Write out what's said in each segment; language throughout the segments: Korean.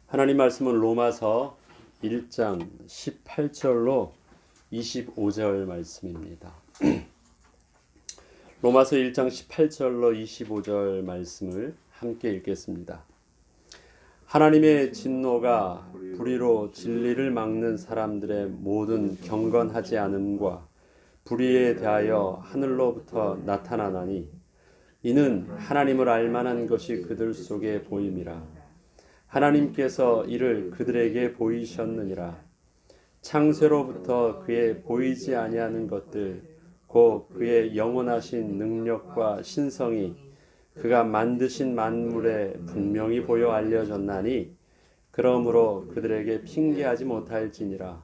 하나님 말씀은 로마서 1장 18절로 25절 말씀입니다. 로마서 1장 18절로 25절 말씀을 함께 읽겠습니다. 하나님의 진노가 불의로 진리를 막는 사람들의 모든 경건하지 않음과 불의에 대하여 하늘로부터 나타나나니 이는 하나님을 알만한 것이 그들 속에 보임이라. 하나님께서 이를 그들에게 보이셨느니라. 창세로부터 그의 보이지 아니하는 것들 곧 그의 영원하신 능력과 신성이 그가 만드신 만물에 분명히 보여 알려졌나니 그러므로 그들에게 핑계하지 못할지니라.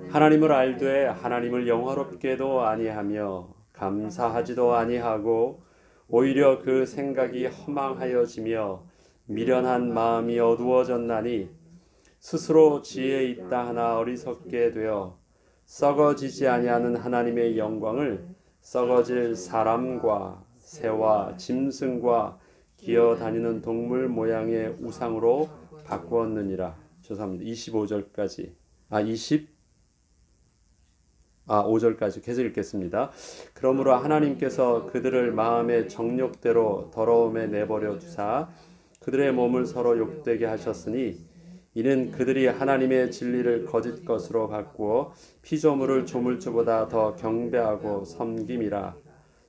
하나님을 알되 하나님을 영화롭게도 아니하며 감사하지도 아니하고 오히려 그 생각이 허망하여지며 미련한 마음이 어두워졌나니 스스로 지혜 있다 하나 어리석게 되어 썩어지지 아니하는 하나님의 영광을 썩어질 사람과 새와 짐승과 기어다니는 동물 모양의 우상으로 바꾸었느니라. 죄송합니다. 25절까지 5절까지 계속 읽겠습니다. 그러므로 하나님께서 그들을 마음의 정욕대로 더러움에 내버려 두사 그들의 몸을 서로 욕되게 하셨으니 이는 그들이 하나님의 진리를 거짓 것으로 바꾸어 피조물을 조물주보다 더 경배하고 섬김이라.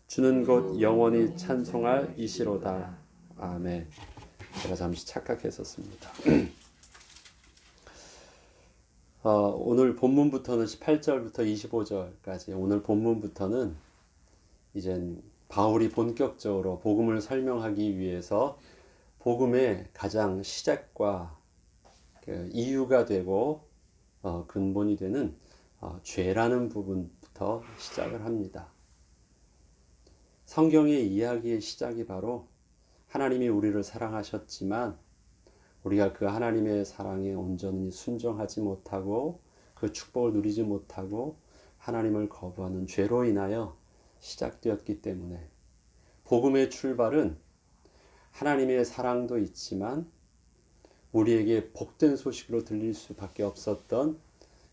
주는 곧 영원히 찬송할 이시로다. 아멘. 제가 잠시 착각했었습니다. 오늘 본문부터는 18절부터 25절까지 오늘 본문부터는 이제 바울이 본격적으로 복음을 설명하기 위해서 복음의 가장 시작과 이유가 되고 근본이 되는 죄라는 부분부터 시작을 합니다. 성경의 이야기의 시작이 바로 하나님이 우리를 사랑하셨지만 우리가 그 하나님의 사랑에 온전히 순종하지 못하고 그 축복을 누리지 못하고 하나님을 거부하는 죄로 인하여 시작되었기 때문에 복음의 출발은 하나님의 사랑도 있지만 우리에게 복된 소식으로 들릴 수밖에 없었던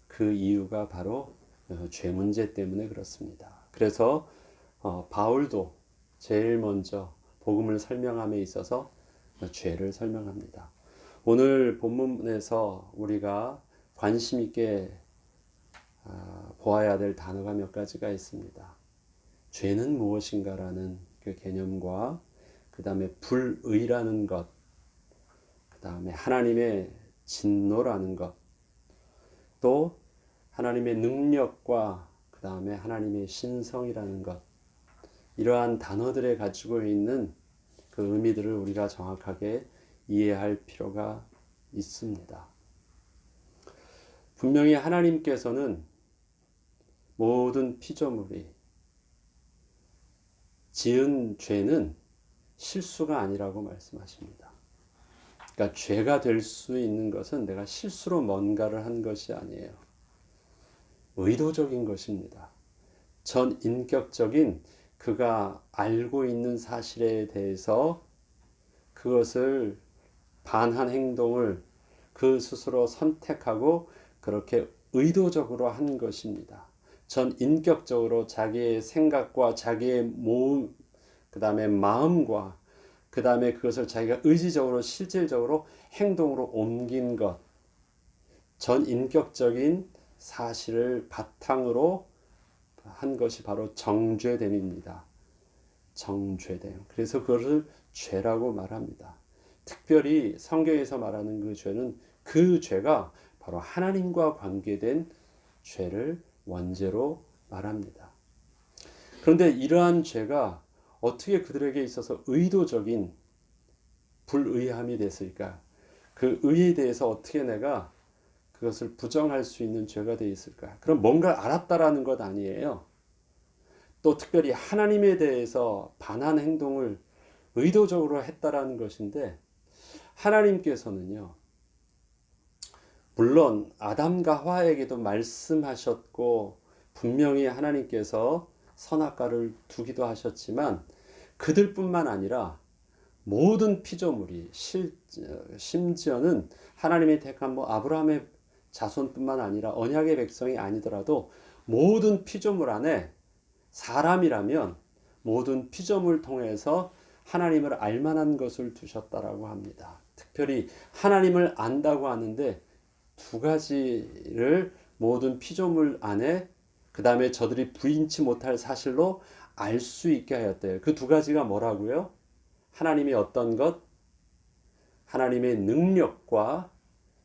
그 이유가 바로 죄 문제 때문에 그렇습니다. 그래서 바울도 제일 먼저 복음을 설명함에 있어서 죄를 설명합니다. 오늘 본문에서 우리가 관심 있게 보아야 될 단어가 몇 가지가 있습니다. 죄는 무엇인가라는 그 개념과 그 다음에 불의라는 것, 그 다음에 하나님의 진노라는 것, 또 하나님의 능력과 그 다음에 하나님의 신성이라는 것, 이러한 단어들에 가지고 있는 그 의미들을 우리가 정확하게 이해할 필요가 있습니다. 분명히 하나님께서는 모든 피조물이 지은 죄는 실수가 아니라고 말씀하십니다. 그러니까 죄가 될 수 있는 것은 내가 실수로 뭔가를 한 것이 아니에요. 의도적인 것입니다. 전 인격적인 그가 알고 있는 사실에 대해서 그것을 반한 행동을 그 스스로 선택하고 그렇게 의도적으로 한 것입니다. 전 인격적으로 자기의 생각과 자기의 몸, 그 다음에 마음과 그 다음에 그것을 자기가 의지적으로 실질적으로 행동으로 옮긴 것, 전 인격적인 사실을 바탕으로 한 것이 바로 정죄됨입니다. 정죄됨. 그래서 그것을 죄라고 말합니다. 특별히 성경에서 말하는 그 죄는 그 죄가 바로 하나님과 관계된 죄를 원죄로 말합니다. 그런데 이러한 죄가 어떻게 그들에게 있어서 의도적인 불의함이 됐을까? 그 의에 대해서 어떻게 내가 그것을 부정할 수 있는 죄가 되어 있을까? 그럼 뭔가를 알았다라는 것 아니에요. 또 특별히 하나님에 대해서 반한 행동을 의도적으로 했다라는 것인데 하나님께서는요, 물론 아담과 하와에게도 말씀하셨고 분명히 하나님께서 선악과를 두기도 하셨지만 그들뿐만 아니라 모든 피조물이 심지어는 하나님이 택한 아브라함의 자손뿐만 아니라 언약의 백성이 아니더라도 모든 피조물 안에 사람이라면 모든 피조물 통해서 하나님을 알만한 것을 두셨다라고 합니다. 특별히 하나님을 안다고 하는데 두 가지를 모든 피조물 안에 그 다음에 저들이 부인치 못할 사실로 알 수 있게 하였대요. 그 두 가지가 뭐라고요? 하나님의 어떤 것? 하나님의 능력과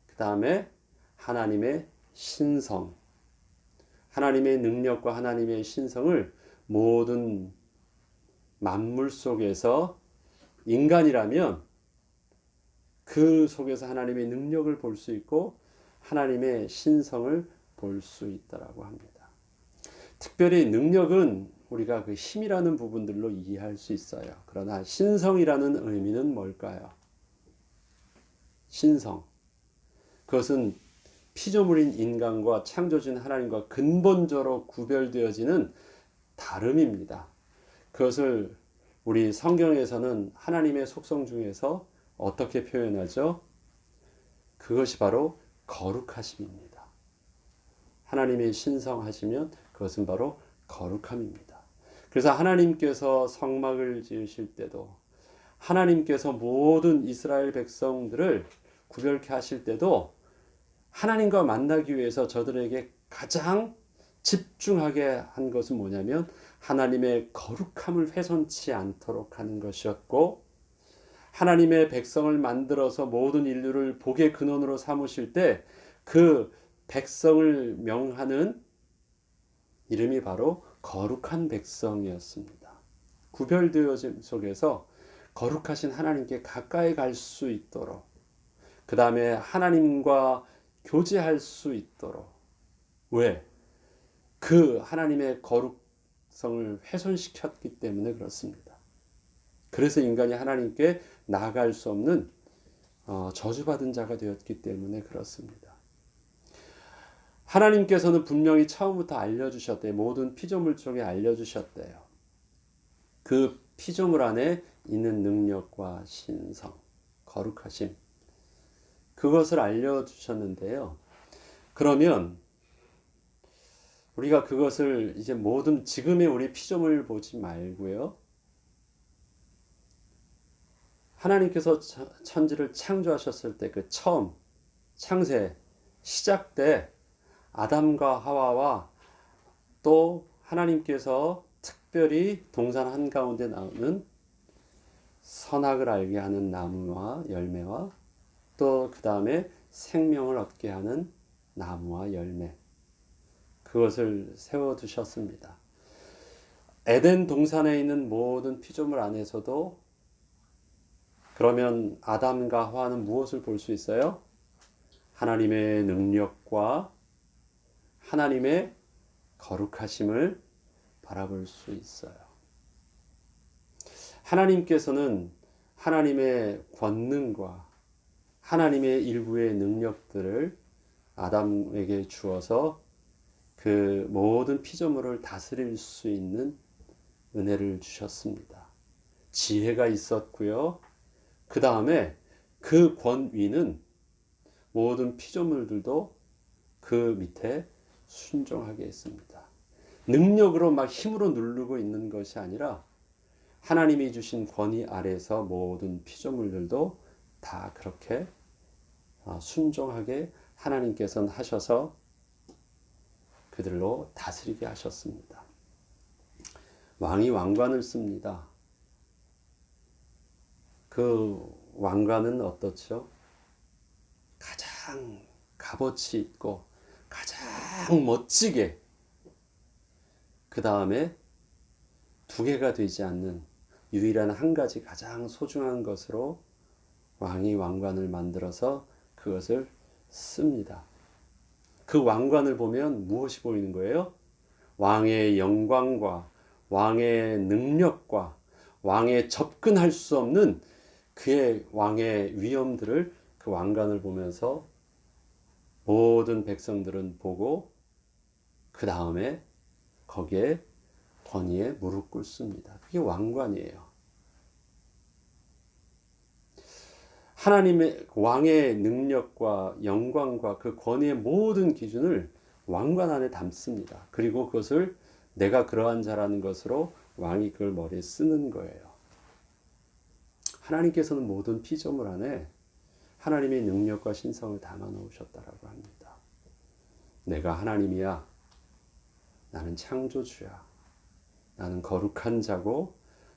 그 다음에 하나님의 신성. 하나님의 능력과 하나님의 신성을 모든 만물 속에서 인간이라면 그 속에서 하나님의 능력을 볼 수 있고 하나님의 신성을 볼 수 있다라고 합니다. 특별히 능력은 우리가 그 힘이라는 부분들로 이해할 수 있어요. 그러나 신성이라는 의미는 뭘까요? 신성. 그것은 피조물인 인간과 창조주인 하나님과 근본적으로 구별되어지는 다름입니다. 그것을 우리 성경에서는 하나님의 속성 중에서 어떻게 표현하죠? 그것이 바로 거룩하심입니다. 하나님의 신성하시면 그것은 바로 거룩함입니다. 그래서 하나님께서 성막을 지으실 때도 하나님께서 모든 이스라엘 백성들을 구별케 하실 때도 하나님과 만나기 위해서 저들에게 가장 집중하게 한 것은 뭐냐면 하나님의 거룩함을 훼손치 않도록 하는 것이었고 하나님의 백성을 만들어서 모든 인류를 복의 근원으로 삼으실 때 그 백성을 명하는 이름이 바로 거룩한 백성이었습니다. 구별되어짐 속에서 거룩하신 하나님께 가까이 갈 수 있도록 그 다음에 하나님과 교제할 수 있도록 왜? 그 하나님의 거룩성을 훼손시켰기 때문에 그렇습니다. 그래서 인간이 하나님께 나아갈 수 없는 저주받은 자가 되었기 때문에 그렇습니다. 하나님께서는 분명히 처음부터 알려주셨대요. 모든 피조물 쪽에 알려주셨대요. 그 피조물 안에 있는 능력과 신성, 거룩하심 그것을 알려주셨는데요. 그러면 우리가 그것을 이제 모든 지금의 우리 피조물 보지 말고요. 하나님께서 천지를 창조하셨을 때 그 처음 창세 시작 때 아담과 하와와 또 하나님께서 특별히 동산 한가운데 나오는 선악을 알게 하는 나무와 열매와 또 그 다음에 생명을 얻게 하는 나무와 열매 그것을 세워두셨습니다. 에덴 동산에 있는 모든 피조물 안에서도 그러면 아담과 하와는 무엇을 볼 수 있어요? 하나님의 능력과 하나님의 거룩하심을 바라볼 수 있어요. 하나님께서는 하나님의 권능과 하나님의 일부의 능력들을 아담에게 주어서 그 모든 피조물을 다스릴 수 있는 은혜를 주셨습니다. 지혜가 있었고요. 그 다음에 그 권위는 모든 피조물들도 그 밑에 순종하게 했습니다. 능력으로 막 힘으로 누르고 있는 것이 아니라 하나님이 주신 권위 아래에서 모든 피조물들도 다 그렇게 순종하게 하나님께서는 하셔서 그들로 다스리게 하셨습니다. 왕이 왕관을 씁니다. 그 왕관은 어떻죠? 가장 값어치 있고 가장 멋지게 그 다음에 두 개가 되지 않는 유일한 한 가지 가장 소중한 것으로 왕이 왕관을 만들어서 그것을 씁니다. 그 왕관을 보면 무엇이 보이는 거예요? 왕의 영광과 왕의 능력과 왕의 접근할 수 없는 그의 왕의 위엄들을 그 왕관을 보면서 모든 백성들은 보고 그 다음에 거기에 권위에 무릎 꿇습니다. 그게 왕관이에요. 하나님의 왕의 능력과 영광과 그 권위의 모든 기준을 왕관 안에 담습니다. 그리고 그것을 내가 그러한 자라는 것으로 왕이 그걸 머리에 쓰는 거예요. 하나님께서는 모든 피조물 안에 하나님의 능력과 신성을 담아 놓으셨다라고 합니다. 내가 하나님이야. 나는 창조주야. 나는 거룩한 자고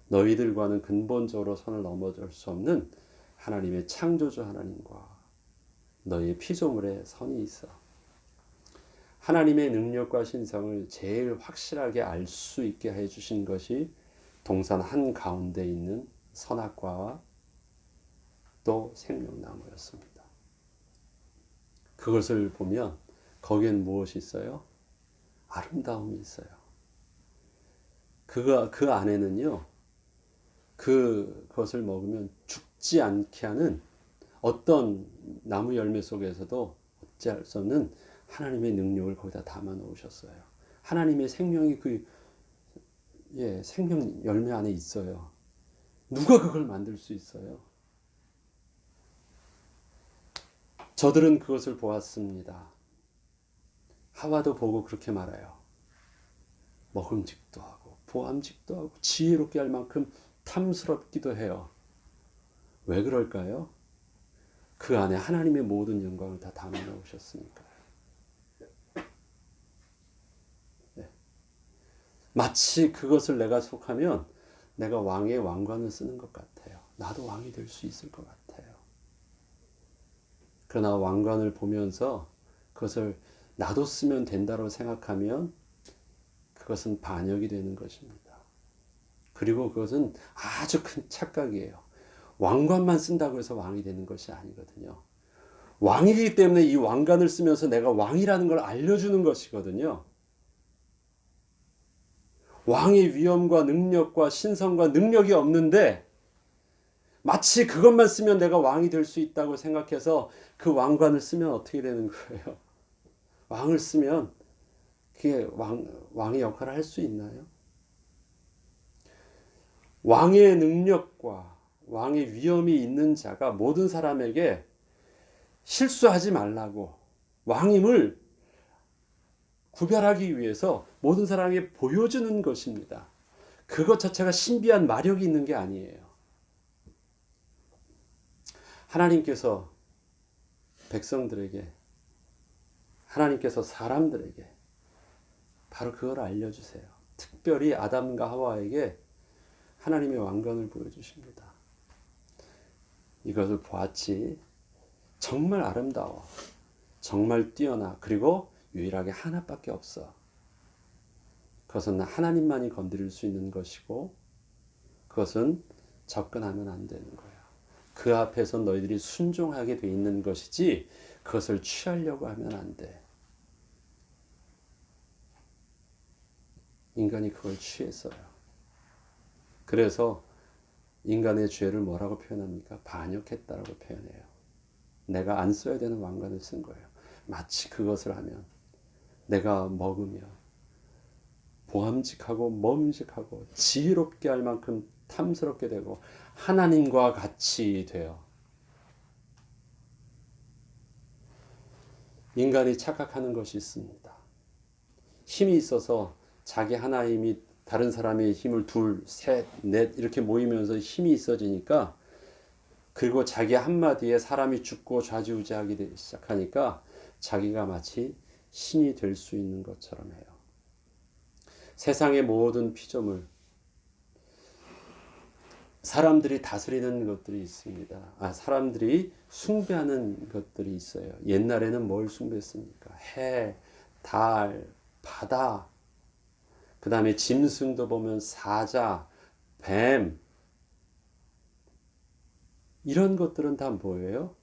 너희들과는 근본적으로 선을 넘어설 수 없는 하나님의 창조주 하나님과 너희의 피조물에 선이 있어. 하나님의 능력과 신성을 제일 확실하게 알 수 있게 해주신 것이 동산 한가운데 있는 선악과와 또 생명나무였습니다. 그것을 보면 거기엔 무엇이 있어요? 아름다움이 있어요. 그 안에는요, 그것을 먹으면 죽지 않게 하는 어떤 나무 열매 속에서도 어찌할 수 없는 하나님의 능력을 거기다 담아 놓으셨어요. 하나님의 생명이 생명 열매 안에 있어요. 누가 그걸 만들 수 있어요? 저들은 그것을 보았습니다. 하와도 보고 그렇게 말해요. 먹음직도 하고 보암직도 하고 지혜롭게 할 만큼 탐스럽기도 해요. 왜 그럴까요? 그 안에 하나님의 모든 영광을 다 담아 놓으셨으니까요. 마치 그것을 내가 속하면 내가 왕의 왕관을 쓰는 것 같아요. 나도 왕이 될 수 있을 것 같아요. 그러나 왕관을 보면서 그것을 나도 쓰면 된다고 생각하면 그것은 반역이 되는 것입니다. 그리고 그것은 아주 큰 착각이에요. 왕관만 쓴다고 해서 왕이 되는 것이 아니거든요. 왕이기 때문에 이 왕관을 쓰면서 내가 왕이라는 걸 알려주는 것이거든요. 왕의 위엄과 능력과 신성과 능력이 없는데 마치 그것만 쓰면 내가 왕이 될 수 있다고 생각해서 그 왕관을 쓰면 어떻게 되는 거예요? 왕을 쓰면 그게 왕의 역할을 할 수 있나요? 왕의 능력과 왕의 위엄이 있는 자가 모든 사람에게 실수하지 말라고 왕임을 구별하기 위해서 모든 사람에게 보여주는 것입니다. 그것 자체가 신비한 마력이 있는 게 아니에요. 하나님께서 백성들에게, 하나님께서 사람들에게 바로 그걸 알려주세요. 특별히 아담과 하와에게 하나님의 왕관을 보여주십니다. 이것을 보았지. 정말 아름다워. 정말 뛰어나. 그리고 유일하게 하나밖에 없어. 그것은 하나님만이 건드릴 수 있는 것이고 그것은 접근하면 안 되는 거야. 그 앞에서 너희들이 순종하게 돼 있는 것이지 그것을 취하려고 하면 안 돼. 인간이 그걸 취했어요. 그래서 인간의 죄를 뭐라고 표현합니까? 반역했다라고 표현해요. 내가 안 써야 되는 왕관을 쓴 거예요. 마치 그것을 하면 내가 먹으면 보암직하고 먹음직하고 지혜롭게 할 만큼 탐스럽게 되고 하나님과 같이 돼요. 인간이 착각하는 것이 있습니다. 힘이 있어서 자기 하나 힘이 다른 사람의 힘을 둘, 셋, 넷 이렇게 모이면서 힘이 있어지니까 그리고 자기 한마디에 사람이 죽고 좌지우지하기 시작하니까 자기가 마치 신이 될 수 있는 것처럼 해요. 세상의 모든 피조물, 사람들이 다스리는 것들이 있습니다. 사람들이 숭배하는 것들이 있어요. 옛날에는 뭘 숭배했습니까? 해, 달, 바다, 그 다음에 짐승도 보면 사자, 뱀, 이런 것들은 다 뭐예요?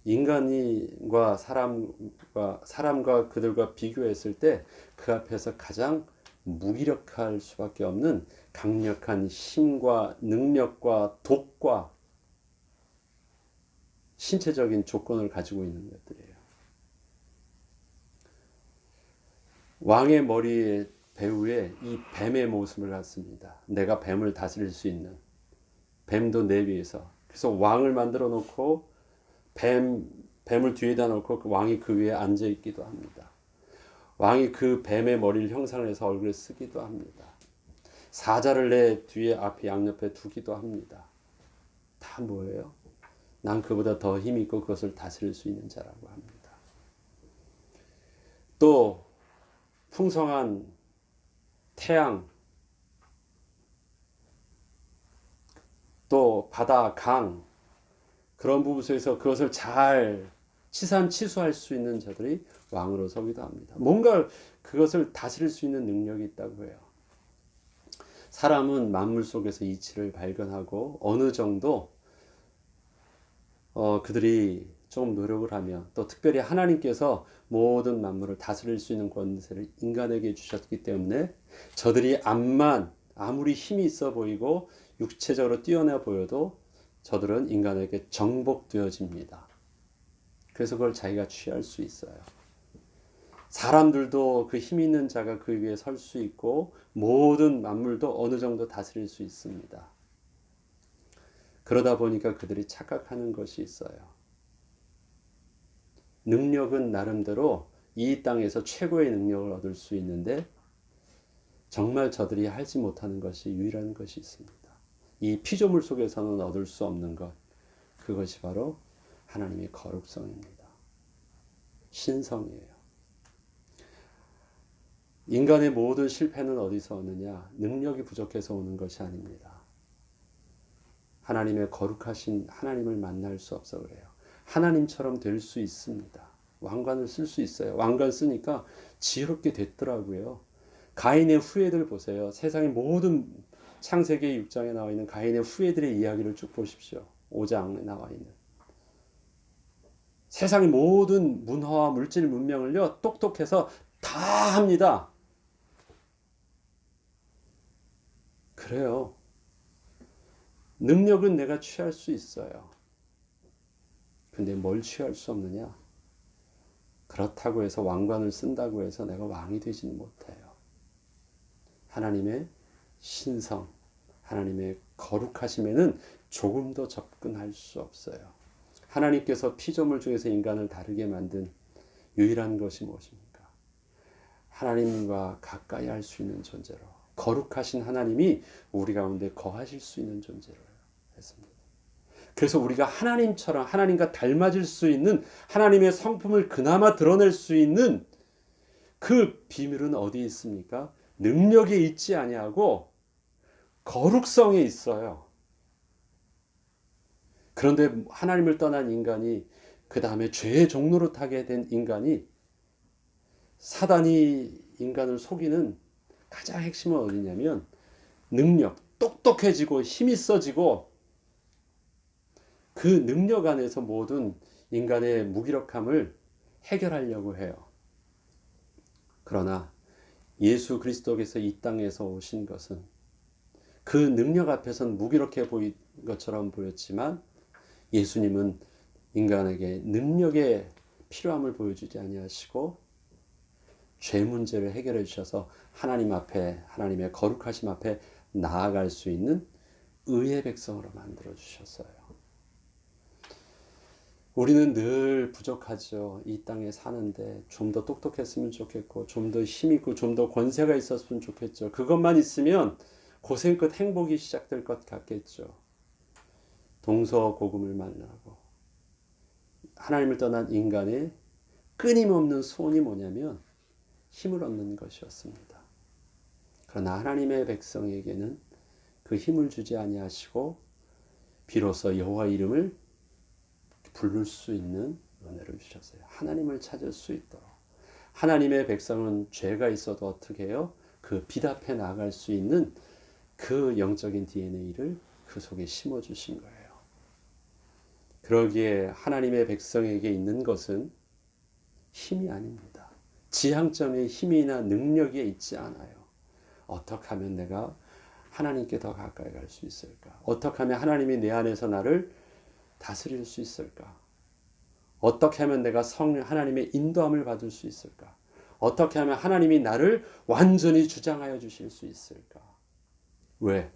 인간과 사람과 그들과 비교했을 때 그 앞에서 가장 무기력할 수밖에 없는 강력한 힘과 능력과 독과 신체적인 조건을 가지고 있는 것들이에요. 왕의 머리에 배후에 이 뱀의 모습을 갖습니다. 내가 뱀을 다스릴 수 있는 뱀도 내 위에서 그래서 왕을 만들어 놓고 뱀을 뒤에다 놓고 그 왕이 그 위에 앉아 있기도 합니다. 왕이 그 뱀의 머리를 형상을 해서 얼굴에 쓰기도 합니다. 사자를 내 뒤에 앞에 양옆에 두기도 합니다. 다 뭐예요? 난 그보다 더 힘이 있고 그것을 다스릴 수 있는 자라고 합니다. 또 풍성한 태양, 또 바다, 강, 그런 부분 속에서 그것을 잘 치산치수할 수 있는 자들이 왕으로 서기도 합니다. 뭔가 그것을 다스릴 수 있는 능력이 있다고 해요. 사람은 만물 속에서 이치를 발견하고 어느 정도 그들이 좀 노력을 하면, 또 특별히 하나님께서 모든 만물을 다스릴 수 있는 권세를 인간에게 주셨기 때문에 저들이 아무리 힘이 있어 보이고 육체적으로 뛰어나 보여도 저들은 인간에게 정복되어집니다. 그래서 그걸 자기가 취할 수 있어요. 사람들도 그 힘 있는 자가 그 위에 설 수 있고 모든 만물도 어느 정도 다스릴 수 있습니다. 그러다 보니까 그들이 착각하는 것이 있어요. 능력은 나름대로 이 땅에서 최고의 능력을 얻을 수 있는데 정말 저들이 하지 못하는 것이 유일한 것이 있습니다. 이 피조물 속에서는 얻을 수 없는 것, 그것이 바로 하나님의 거룩성입니다. 신성이에요. 인간의 모든 실패는 어디서 오느냐? 능력이 부족해서 오는 것이 아닙니다. 하나님의 거룩하신 하나님을 만날 수 없어 그래요. 하나님처럼 될 수 있습니다. 왕관을 쓸 수 있어요. 왕관 쓰니까 지혜롭게 됐더라고요. 가인의 후예들 보세요. 세상의 모든 창세기 6장에 나와 있는 가인의 후예들의 이야기를 쭉 보십시오. 5장에 나와 있는. 세상의 모든 문화와 물질 문명을요, 똑똑해서 다 합니다. 그래요. 능력은 내가 취할 수 있어요. 근데 뭘 취할 수 없느냐? 그렇다고 해서 왕관을 쓴다고 해서 내가 왕이 되지는 못해요. 하나님의 신성, 하나님의 거룩하심에는 조금 더 접근할 수 없어요. 하나님께서 피조물 중에서 인간을 다르게 만든 유일한 것이 무엇입니까? 하나님과 가까이 할 수 있는 존재로, 거룩하신 하나님이 우리 가운데 거하실 수 있는 존재로 했습니다. 그래서 우리가 하나님처럼 하나님과 닮아질 수 있는 하나님의 성품을 그나마 드러낼 수 있는 그 비밀은 어디에 있습니까? 능력에 있지 아니하고 거룩성에 있어요. 그런데 하나님을 떠난 인간이, 그 다음에 죄의 종로로 타게 된 인간이, 사단이 인간을 속이는 가장 핵심은 어디냐면 능력, 똑똑해지고 힘이 써지고 그 능력 안에서 모든 인간의 무기력함을 해결하려고 해요. 그러나 예수 그리스도께서 이 땅에서 오신 것은 그 능력 앞에서는 무기력해 보인 것처럼 보였지만 예수님은 인간에게 능력의 필요함을 보여주지 아니하시고 죄 문제를 해결해 주셔서 하나님 앞에, 하나님의 거룩하심 앞에 나아갈 수 있는 의의 백성으로 만들어 주셨어요. 우리는 늘 부족하죠. 이 땅에 사는데 좀 더 똑똑했으면 좋겠고, 좀 더 힘있고, 좀 더 권세가 있었으면 좋겠죠. 그것만 있으면 고생 끝 행복이 시작될 것 같겠죠. 동서고금을 만나고 하나님을 떠난 인간의 끊임없는 소원이 뭐냐면 힘을 얻는 것이었습니다. 그러나 하나님의 백성에게는 그 힘을 주지 아니하시고 비로소 여호와 이름을 부를 수 있는 은혜를 주셨어요. 하나님을 찾을 수 있도록. 하나님의 백성은 죄가 있어도 어떻게 해요? 그 빛 앞에 나아갈 수 있는 그 영적인 DNA를 그 속에 심어주신 거예요. 그러기에 하나님의 백성에게 있는 것은 힘이 아닙니다. 지향점에 힘이나 능력이 있지 않아요. 어떻게 하면 내가 하나님께 더 가까이 갈 수 있을까? 어떻게 하면 하나님이 내 안에서 나를 다스릴 수 있을까? 어떻게 하면 내가 하나님의 인도함을 받을 수 있을까? 어떻게 하면 하나님이 나를 완전히 주장하여 주실 수 있을까? 왜?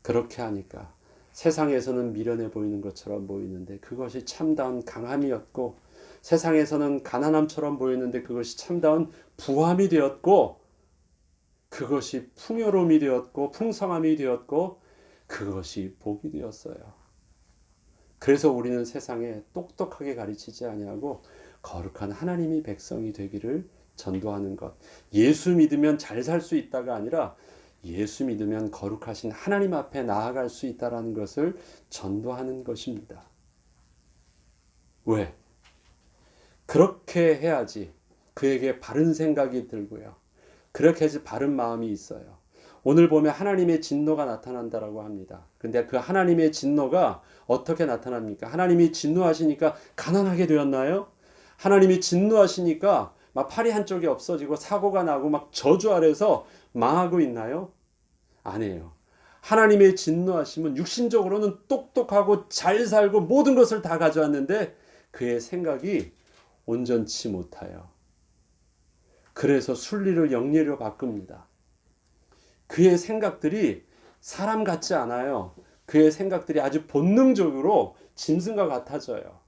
그렇게 하니까 세상에서는 미련해 보이는 것처럼 보이는데 그것이 참다운 강함이었고, 세상에서는 가난함처럼 보이는데 그것이 참다운 부함이 되었고, 그것이 풍요로움이 되었고 풍성함이 되었고, 그것이 복이 되었어요. 그래서 우리는 세상에 똑똑하게 가르치지 아니하고 거룩한 하나님의 백성이 되기를 전도하는 것. 예수 믿으면 잘 살 수 있다가 아니라 예수 믿으면 거룩하신 하나님 앞에 나아갈 수 있다는 것을 전도하는 것입니다. 왜? 그렇게 해야지 그에게 바른 생각이 들고요. 그렇게 해야지 바른 마음이 있어요. 오늘 보면 하나님의 진노가 나타난다라고 합니다. 근데 그 하나님의 진노가 어떻게 나타납니까? 하나님이 진노하시니까 가난하게 되었나요? 하나님이 진노하시니까 막 팔이 한쪽이 없어지고 사고가 나고 막 저주 아래서 망하고 있나요? 아니에요. 하나님의 진노하심은 육신적으로는 똑똑하고 잘 살고 모든 것을 다 가져왔는데 그의 생각이 온전치 못하여. 그래서 순리를 영리로 바꿉니다. 그의 생각들이 사람 같지 않아요. 그의 생각들이 아주 본능적으로 짐승과 같아져요.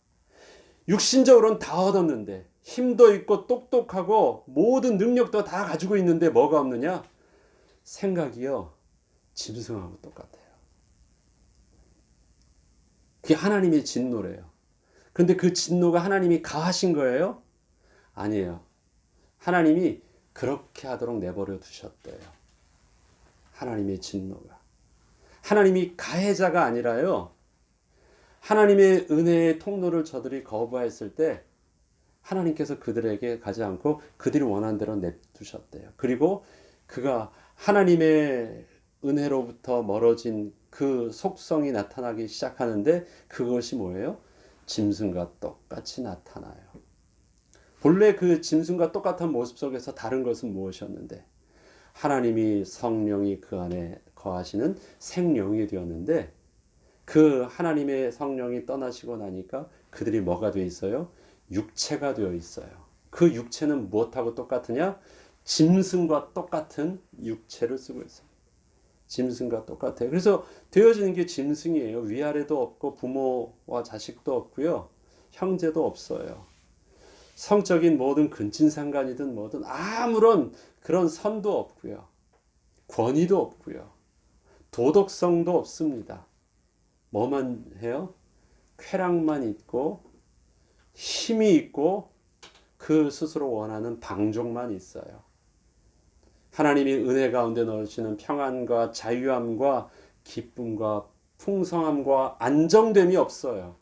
육신적으로는 다 얻었는데, 힘도 있고 똑똑하고 모든 능력도 다 가지고 있는데 뭐가 없느냐? 생각이요, 짐승하고 똑같아요. 그게 하나님의 진노래요. 그런데 그 진노가 하나님이 가하신 거예요? 아니에요. 하나님이 그렇게 하도록 내버려 두셨대요. 하나님의 진노가. 하나님이 가해자가 아니라요, 하나님의 은혜의 통로를 저들이 거부했을 때 하나님께서 그들에게 가지 않고 그들이 원한 대로 냅두셨대요. 그리고 그가 하나님의 은혜로부터 멀어진 그 속성이 나타나기 시작하는데 그것이 뭐예요? 짐승과 똑같이 나타나요. 본래 그 짐승과 똑같은 모습 속에서 다른 것은 무엇이었는데, 하나님이 성령이 그 안에 거하시는 생령이 되었는데, 그 하나님의 성령이 떠나시고 나니까 그들이 뭐가 되어 있어요? 육체가 되어 있어요. 그 육체는 무엇하고 똑같으냐? 짐승과 똑같은 육체를 쓰고 있어요. 짐승과 똑같아요. 그래서 되어지는 게 짐승이에요. 위아래도 없고 부모와 자식도 없고요. 형제도 없어요. 성적인 모든 근친상간이든 뭐든 아무런 그런 선도 없고요. 권위도 없고요. 도덕성도 없습니다. 뭐만 해요? 쾌락만 있고 힘이 있고 그 스스로 원하는 방종만 있어요. 하나님이 은혜 가운데 넣으시는 평안과 자유함과 기쁨과 풍성함과 안정됨이 없어요.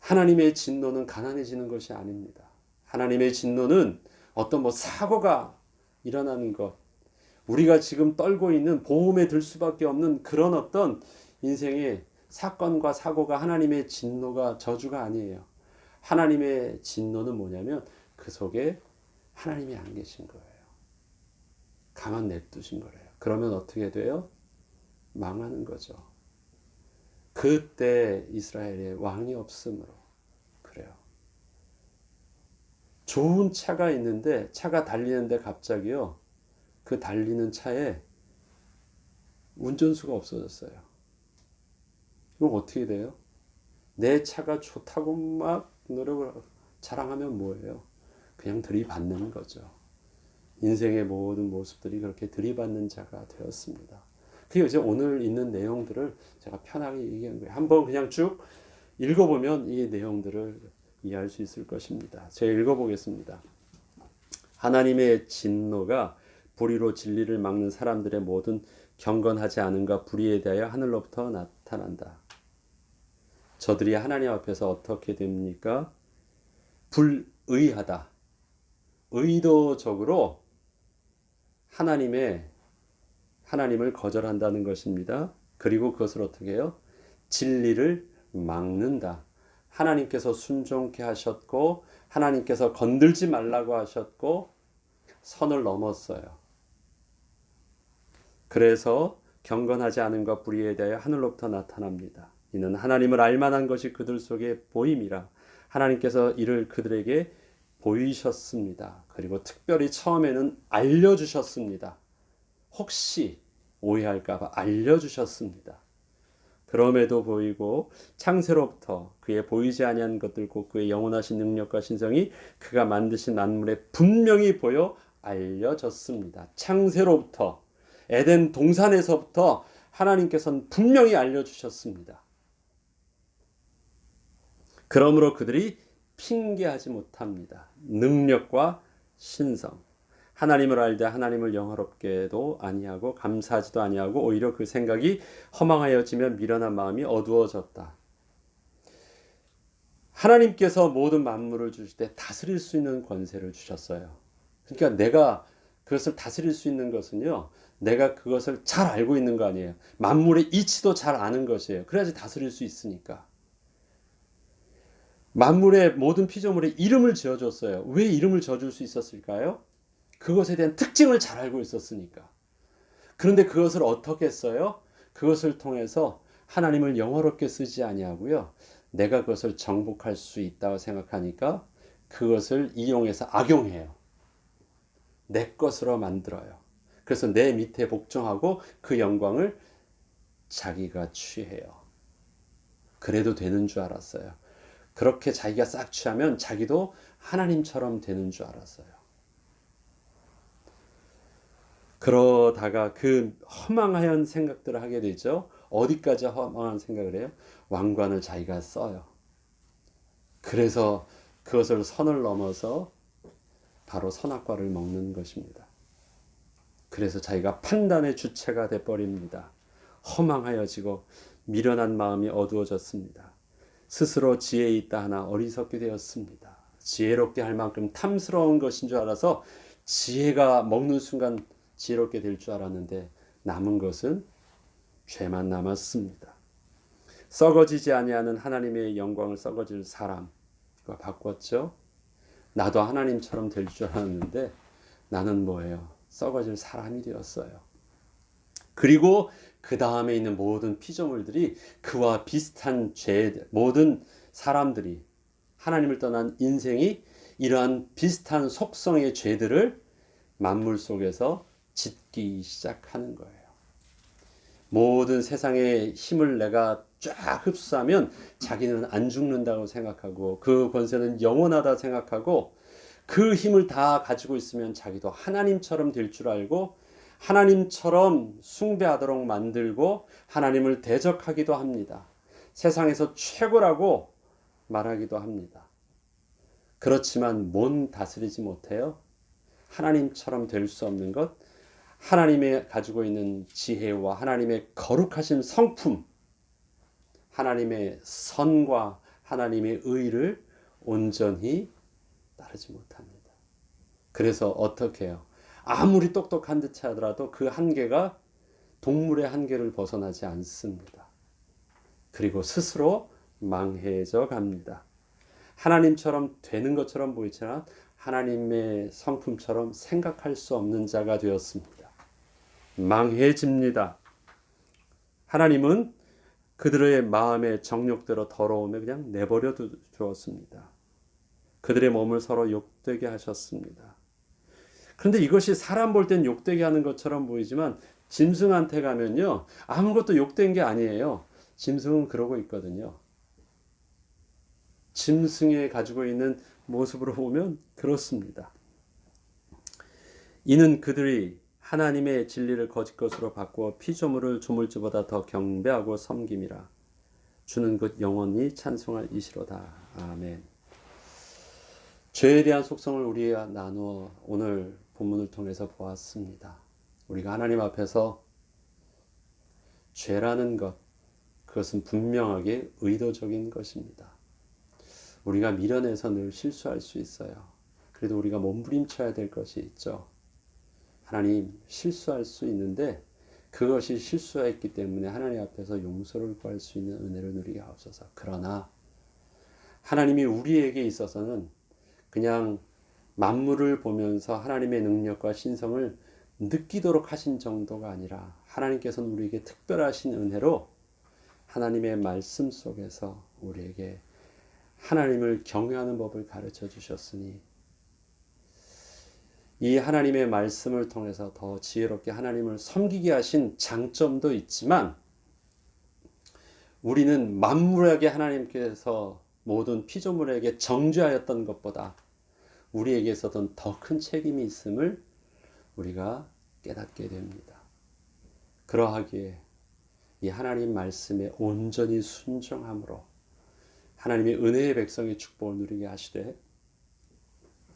하나님의 진노는 가난해지는 것이 아닙니다. 하나님의 진노는 어떤 사고가 일어나는 것, 우리가 지금 떨고 있는 보험에 들 수밖에 없는 그런 어떤 인생의 사건과 사고가 하나님의 진노가 저주가 아니에요. 하나님의 진노는 뭐냐면 그 속에 하나님이 안 계신 거예요. 가만 냅두신 거예요. 그러면 어떻게 돼요? 망하는 거죠. 그때 이스라엘에 왕이 없으므로 그래요. 좋은 차가 있는데 차가 달리는데 갑자기요, 그 달리는 차에 운전수가 없어졌어요. 그럼 어떻게 돼요? 내 차가 좋다고 막 노력을 자랑하면 뭐예요? 그냥 들이받는 거죠. 인생의 모든 모습들이 그렇게 들이받는 자가 되었습니다. 그게 이제 오늘 있는 내용들을 제가 편하게 얘기한 거예요. 한번 그냥 쭉 읽어보면 이 내용들을 이해할 수 있을 것입니다. 제가 읽어보겠습니다. 하나님의 진노가 불의로 진리를 막는 사람들의 모든 경건하지 않음과 불의에 대하여 하늘로부터 나타난다. 저들이 하나님 앞에서 어떻게 됩니까? 불의하다. 의도적으로 하나님을 거절한다는 것입니다. 그리고 그것을 어떻게 해요? 진리를 막는다. 하나님께서 순종케 하셨고 하나님께서 건들지 말라고 하셨고 선을 넘었어요. 그래서 경건하지 않음과 불의에 대하여 하늘로부터 나타납니다. 이는 하나님을 알만한 것이 그들 속에 보임이라. 하나님께서 이를 그들에게 보이셨습니다. 그리고 특별히 처음에는 알려주셨습니다. 혹시 오해할까봐 알려주셨습니다. 그럼에도 보이고 창세로부터 그의 보이지 아니한 것들 곧 그의 영원하신 능력과 신성이 그가 만드신 만물에 분명히 보여 알려졌습니다. 창세로부터 에덴 동산에서부터 하나님께서는 분명히 알려주셨습니다. 그러므로 그들이 핑계하지 못합니다. 능력과 신성. 하나님을 알되 하나님을 영화롭게도 아니하고 감사하지도 아니하고 오히려 그 생각이 허망하여지며 미련한 마음이 어두워졌다. 하나님께서 모든 만물을 주실 때 다스릴 수 있는 권세를 주셨어요. 그러니까 내가 그것을 다스릴 수 있는 것은요, 내가 그것을 잘 알고 있는 거 아니에요. 만물의 이치도 잘 아는 것이에요. 그래야지 다스릴 수 있으니까. 만물의 모든 피조물에 이름을 지어줬어요. 왜 이름을 지어줄 수 있었을까요? 그것에 대한 특징을 잘 알고 있었으니까. 그런데 그것을 어떻게 써요? 그것을 통해서 하나님을 영화롭게 쓰지 아니하고요. 내가 그것을 정복할 수 있다고 생각하니까 그것을 이용해서 악용해요. 내 것으로 만들어요. 그래서 내 밑에 복종하고 그 영광을 자기가 취해요. 그래도 되는 줄 알았어요. 그렇게 자기가 싹 취하면 자기도 하나님처럼 되는 줄 알았어요. 그러다가 그 허망한 생각들을 하게 되죠. 어디까지 허망한 생각을 해요? 왕관을 자기가 써요. 그래서 그것을 선을 넘어서 바로 선악과를 먹는 것입니다. 그래서 자기가 판단의 주체가 돼버립니다. 허망하여지고 미련한 마음이 어두워졌습니다. 스스로 지혜에 있다 하나 어리석게 되었습니다. 지혜롭게 할 만큼 탐스러운 것인 줄 알아서 지혜가 먹는 순간 지혜롭게 될 줄 알았는데 남은 것은 죄만 남았습니다. 썩어지지 아니하는 하나님의 영광을 썩어질 사람과 바꿨죠. 나도 하나님처럼 될 줄 알았는데 나는 뭐예요? 썩어질 사람이 되었어요. 그리고 그 다음에 있는 모든 피조물들이 그와 비슷한 죄, 모든 사람들이 하나님을 떠난 인생이 이러한 비슷한 속성의 죄들을 만물 속에서 짓기 시작하는 거예요. 모든 세상의 힘을 내가 쫙 흡수하면 자기는 안 죽는다고 생각하고 그 권세는 영원하다 생각하고 그 힘을 다 가지고 있으면 자기도 하나님처럼 될 줄 알고 하나님처럼 숭배하도록 만들고 하나님을 대적하기도 합니다. 세상에서 최고라고 말하기도 합니다. 그렇지만 뭔 다스리지 못해요? 하나님처럼 될 수 없는 것, 하나님의 가지고 있는 지혜와 하나님의 거룩하신 성품, 하나님의 선과 하나님의 의를 온전히 따르지 못합니다. 그래서 어떻게 해요? 아무리 똑똑한 듯 하더라도 그 한계가 동물의 한계를 벗어나지 않습니다. 그리고 스스로 망해져 갑니다. 하나님처럼 되는 것처럼 보이지만 하나님의 성품처럼 생각할 수 없는 자가 되었습니다. 망해집니다. 하나님은 그들의 마음의 정욕대로 더러움에 그냥 내버려 두었습니다. 그들의 몸을 서로 욕되게 하셨습니다. 그런데 이것이 사람 볼 땐 욕되게 하는 것처럼 보이지만 짐승한테 가면요. 아무것도 욕된 게 아니에요. 짐승은 그러고 있거든요. 짐승이 가지고 있는 모습으로 보면 그렇습니다. 이는 그들이 하나님의 진리를 거짓 것으로 바꾸어 피조물을 조물주보다 더 경배하고 섬김이라. 주는 곧 영원히 찬송할 이시로다. 아멘. 죄에 대한 속성을 우리가 나누어 오늘 본문을 통해서 보았습니다. 우리가 하나님 앞에서 죄라는 것, 그것은 분명하게 의도적인 것입니다. 우리가 미련해서 늘 실수할 수 있어요. 그래도 우리가 몸부림쳐야 될 것이 있죠. 하나님, 실수할 수 있는데 그것이 실수했기 때문에 하나님 앞에서 용서를 구할 수 있는 은혜를 누리게 하옵소서. 그러나 하나님이 우리에게 있어서는 그냥 만물을 보면서 하나님의 능력과 신성을 느끼도록 하신 정도가 아니라 하나님께서는 우리에게 특별하신 은혜로 하나님의 말씀 속에서 우리에게 하나님을 경외하는 법을 가르쳐 주셨으니 이 하나님의 말씀을 통해서 더 지혜롭게 하나님을 섬기게 하신 장점도 있지만 우리는 만물에게 하나님께서 모든 피조물에게 정죄하였던 것보다 우리에게 있었던 더 큰 책임이 있음을 우리가 깨닫게 됩니다. 그러하기에 이 하나님 말씀에 온전히 순종함으로 하나님의 은혜의 백성의 축복을 누리게 하시되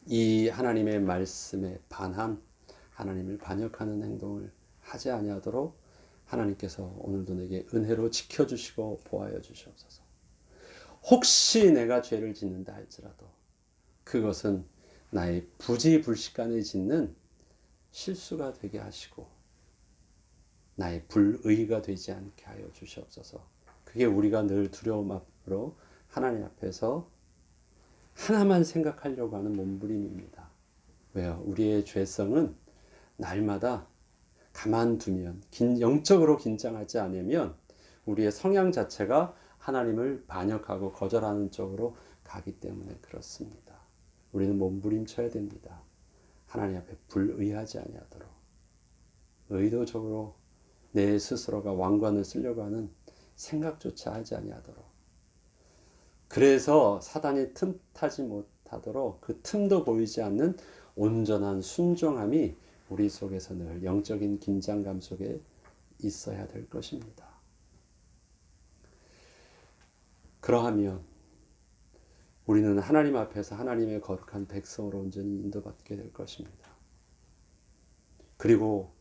이 하나님의 말씀에 반한 하나님을 반역하는 행동을 하지 아니하도록 하나님께서 오늘도 내게 은혜로 지켜주시고 보호하여 주시옵소서. 혹시 내가 죄를 짓는다 할지라도 그것은 나의 부지불식간에 짓는 실수가 되게 하시고 나의 불의가 되지 않게 하여 주시옵소서. 그게 우리가 늘 두려움 앞으로 하나님 앞에서 하나만 생각하려고 하는 몸부림입니다. 왜요? 우리의 죄성은 날마다 가만두면 영적으로 긴장하지 않으면 우리의 성향 자체가 하나님을 반역하고 거절하는 쪽으로 가기 때문에 그렇습니다. 우리는 몸부림쳐야 됩니다. 하나님 앞에 불의하지 아니하도록 의도적으로 내 스스로가 왕관을 쓰려고 하는 생각조차 하지 아니하도록 그래서 사단이 틈타지 못하도록 그 틈도 보이지 않는 온전한 순종함이 우리 속에서 늘 영적인 긴장감 속에 있어야 될 것입니다. 그러하면 우리는 하나님 앞에서 하나님의 거룩한 백성으로 온전히 인도받게 될 것입니다. 그리고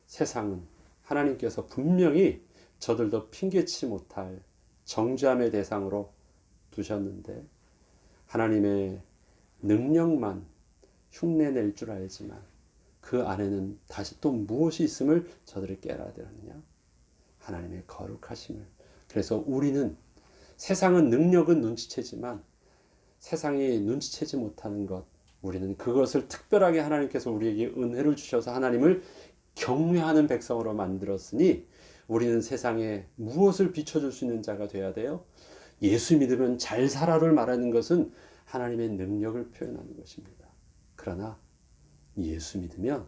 세상은 하나님께서 분명히 저들도 핑계치 못할 정죄함의 대상으로 두셨는데 하나님의 능력만 흉내낼 줄 알지만 그 안에는 다시 또 무엇이 있음을 저들이 깨달아야 되느냐? 하나님의 거룩하심을. 그래서 우리는 세상은 능력은 눈치채지만 세상이 눈치채지 못하는 것 우리는 그것을 특별하게 하나님께서 우리에게 은혜를 주셔서 하나님을 경외하는 백성으로 만들었으니 우리는 세상에 무엇을 비춰줄 수 있는 자가 되어야 돼요? 예수 믿으면 잘 살아를 말하는 것은 하나님의 능력을 표현하는 것입니다. 그러나 예수 믿으면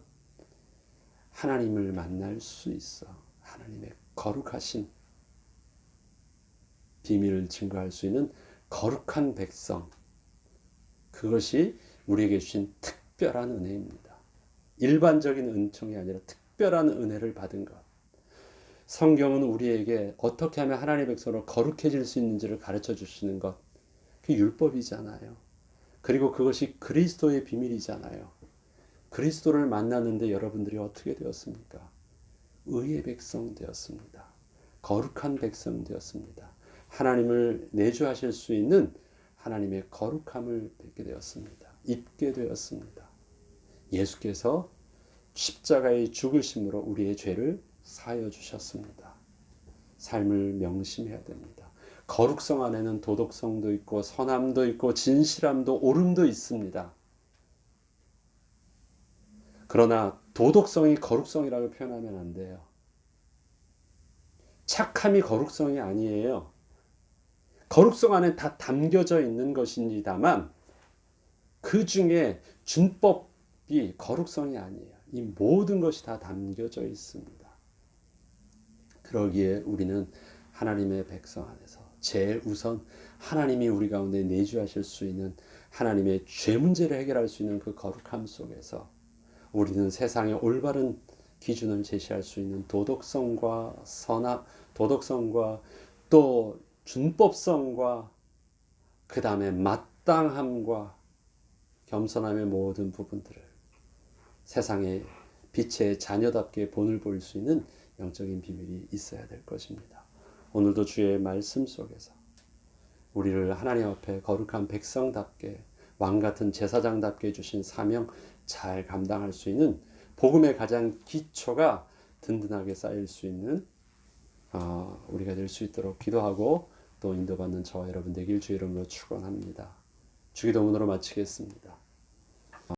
하나님을 만날 수 있어. 하나님의 거룩하신 비밀을 증거할 수 있는 거룩한 백성. 그것이 우리에게 주신 특별한 은혜입니다. 일반적인 은총이 아니라 특별한 은혜를 받은 것. 성경은 우리에게 어떻게 하면 하나님의 백성으로 거룩해질 수 있는지를 가르쳐 주시는 것. 그게 율법이잖아요. 그리고 그것이 그리스도의 비밀이잖아요. 그리스도를 만났는데 여러분들이 어떻게 되었습니까? 의의 백성 되었습니다. 거룩한 백성 되었습니다. 하나님을 내주하실 수 있는 하나님의 거룩함을 뵙게 되었습니다. 입게 되었습니다. 예수께서 십자가의 죽으심으로 우리의 죄를 사하여 주셨습니다. 삶을 명심해야 됩니다. 거룩성 안에는 도덕성도 있고 선함도 있고 진실함도 옳음도 있습니다. 그러나 도덕성이 거룩성이라고 표현하면 안 돼요. 착함이 거룩성이 아니에요. 거룩성 안에 다 담겨져 있는 것입니다만 그 중에 준법이 거룩성이 아니에요. 이 모든 것이 다 담겨져 있습니다. 그러기에 우리는 하나님의 백성 안에서 제일 우선 하나님이 우리 가운데 내주하실 수 있는 하나님의 죄 문제를 해결할 수 있는 그 거룩함 속에서 우리는 세상의 올바른 기준을 제시할 수 있는 도덕성과 선악, 도덕성과 또 준법성과 그 다음에 마땅함과 겸손함의 모든 부분들을 세상의 빛의 자녀답게 본을 보일 수 있는 영적인 비밀이 있어야 될 것입니다. 오늘도 주의 말씀 속에서 우리를 하나님 앞에 거룩한 백성답게 왕같은 제사장답게 주신 사명 잘 감당할 수 있는 복음의 가장 기초가 든든하게 쌓일 수 있는 우리가 될 수 있도록 기도하고 또 인도받는 저와 여러분 되길 주의 이름으로 축원합니다. 주기도문으로 마치겠습니다.